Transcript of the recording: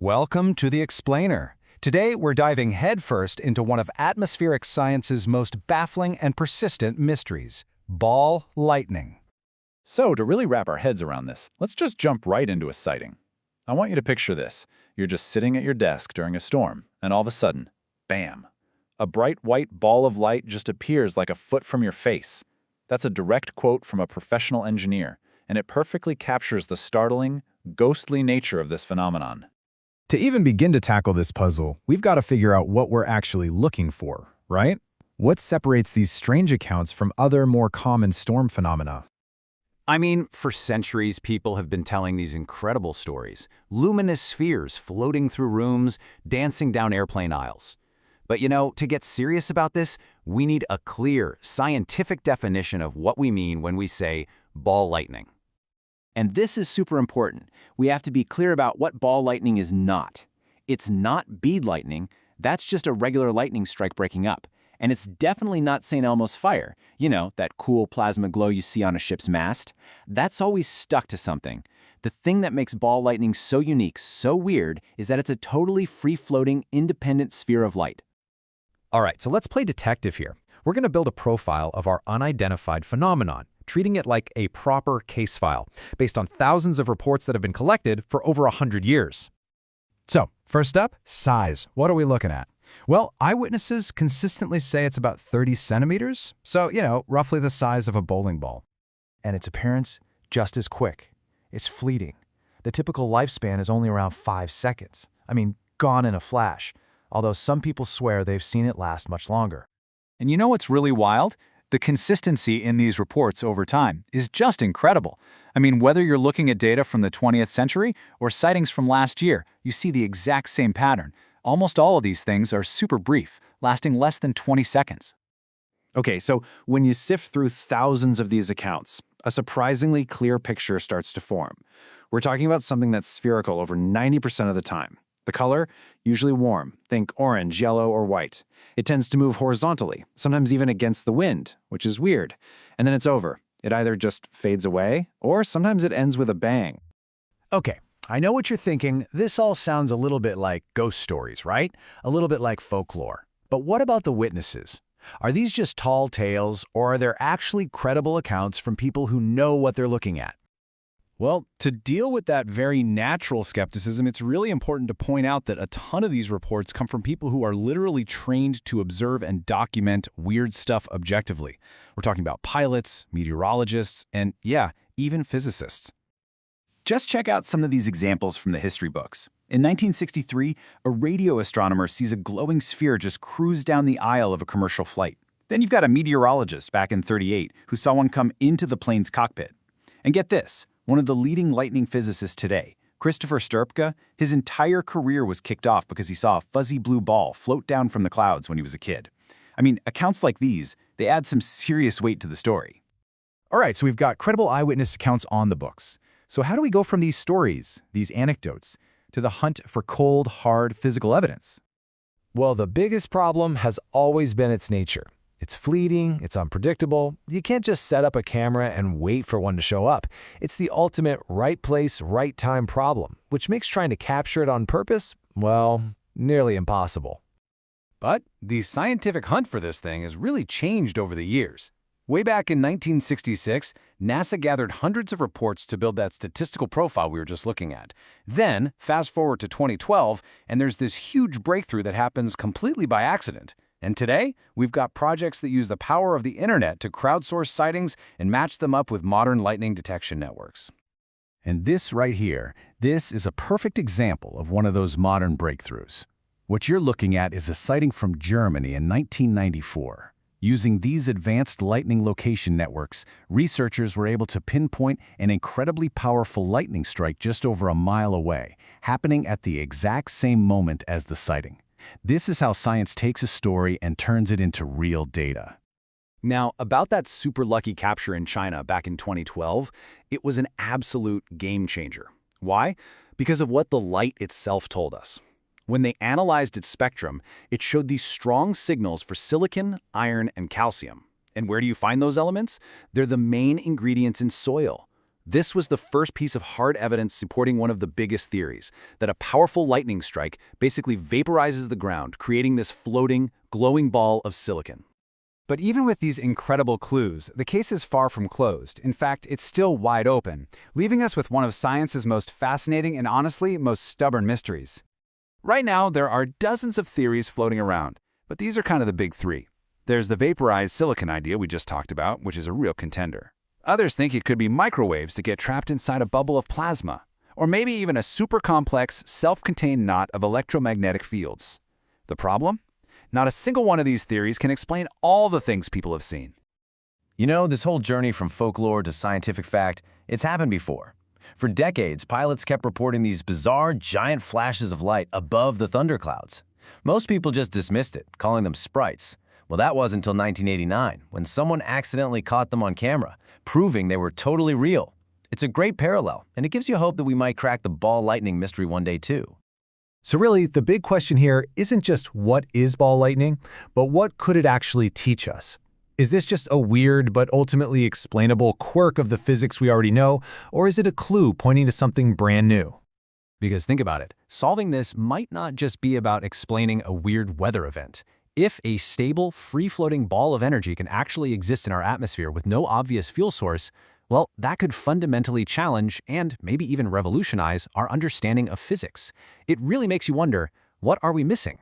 Welcome to The Explainer. Today, we're diving headfirst into one of atmospheric science's most baffling and persistent mysteries, ball lightning. So, to really wrap our heads around this, let's just jump right into a sighting. I want you to picture this. You're just sitting at your desk during a storm, and all of a sudden, bam! A bright white ball of light just appears like a foot from your face. That's a direct quote from a professional engineer, and it perfectly captures the startling, ghostly nature of this phenomenon. To even begin to tackle this puzzle, we've got to figure out what we're actually looking for, right? What separates these strange accounts from other, more common storm phenomena? I mean, for centuries, people have been telling these incredible stories. Luminous spheres floating through rooms, dancing down airplane aisles. But to get serious about this, we need a clear, scientific definition of what we mean when we say ball lightning. And this is super important. We have to be clear about what ball lightning is not. It's not bead lightning. That's just a regular lightning strike breaking up. And it's definitely not St. Elmo's fire. That cool plasma glow you see on a ship's mast. That's always stuck to something. The thing that makes ball lightning so unique, so weird, is that it's a totally free-floating, independent sphere of light. All right, so let's play detective here. We're going to build a profile of our unidentified phenomenon, treating it like a proper case file, based on thousands of reports that have been collected for over 100 years. So, first up, size. What are we looking at? Well, eyewitnesses consistently say it's about 30 centimeters, so, roughly the size of a bowling ball. And its appearance, just as quick. It's fleeting. The typical lifespan is only around 5 seconds. Gone in a flash, although some people swear they've seen it last much longer. And you know what's really wild? The consistency in these reports over time is just incredible. Whether you're looking at data from the 20th century or sightings from last year, you see the exact same pattern. Almost all of these things are super brief, lasting less than 20 seconds. Okay, so when you sift through thousands of these accounts, a surprisingly clear picture starts to form. We're talking about something that's spherical over 90% of the time. The color, usually warm, think orange, yellow, or white. It tends to move horizontally, sometimes even against the wind, which is weird. And then it's over. It either just fades away, or sometimes it ends with a bang. Okay, I know what you're thinking. This all sounds a little bit like ghost stories, right? A little bit like folklore. But what about the witnesses? Are these just tall tales, or are there actually credible accounts from people who know what they're looking at? Well, to deal with that very natural skepticism, it's really important to point out that a ton of these reports come from people who are literally trained to observe and document weird stuff objectively. We're talking about pilots, meteorologists, and even physicists. Just check out some of these examples from the history books. In 1963, a radio astronomer sees a glowing sphere just cruise down the aisle of a commercial flight. Then you've got a meteorologist back in '38 who saw one come into the plane's cockpit. And get this. One of the leading lightning physicists today, Christopher Stirpka, his entire career was kicked off because he saw a fuzzy blue ball float down from the clouds when he was a kid. Accounts like these, they add some serious weight to the story. All right, so we've got credible eyewitness accounts on the books. So how do we go from these stories, these anecdotes, to the hunt for cold, hard physical evidence? Well, the biggest problem has always been its nature. It's fleeting, it's unpredictable. You can't just set up a camera and wait for one to show up. It's the ultimate right place, right time problem, which makes trying to capture it on purpose, well, nearly impossible. But the scientific hunt for this thing has really changed over the years. Way back in 1966, NASA gathered hundreds of reports to build that statistical profile we were just looking at. Then, fast forward to 2012, and there's this huge breakthrough that happens completely by accident. And today, we've got projects that use the power of the internet to crowdsource sightings and match them up with modern lightning detection networks. And this right here, this is a perfect example of one of those modern breakthroughs. What you're looking at is a sighting from Germany in 1994. Using these advanced lightning location networks, researchers were able to pinpoint an incredibly powerful lightning strike just over a mile away, happening at the exact same moment as the sighting. This is how science takes a story and turns it into real data. Now, about that super lucky capture in China back in 2012, it was an absolute game changer. Why? Because of what the light itself told us. When they analyzed its spectrum, it showed these strong signals for silicon, iron, and calcium. And where do you find those elements? They're the main ingredients in soil. This was the first piece of hard evidence supporting one of the biggest theories, that a powerful lightning strike basically vaporizes the ground, creating this floating, glowing ball of silicon. But even with these incredible clues, the case is far from closed. In fact, it's still wide open, leaving us with one of science's most fascinating and honestly most stubborn mysteries. Right now, there are dozens of theories floating around, but these are kind of the big three. There's the vaporized silicon idea we just talked about, which is a real contender. Others think it could be microwaves that get trapped inside a bubble of plasma, or maybe even a super complex, self-contained knot of electromagnetic fields. The problem? Not a single one of these theories can explain all the things people have seen. You know, this whole journey from folklore to scientific fact, it's happened before. For decades, pilots kept reporting these bizarre, giant flashes of light above the thunderclouds. Most people just dismissed it, calling them sprites. Well, that wasn't until 1989, when someone accidentally caught them on camera, proving they were totally real. It's a great parallel, and it gives you hope that we might crack the ball lightning mystery one day too. So really, the big question here isn't just what is ball lightning, but what could it actually teach us? Is this just a weird but ultimately explainable quirk of the physics we already know, or is it a clue pointing to something brand new? Because think about it, solving this might not just be about explaining a weird weather event. If a stable, free-floating ball of energy can actually exist in our atmosphere with no obvious fuel source, well, that could fundamentally challenge and maybe even revolutionize our understanding of physics. It really makes you wonder, what are we missing?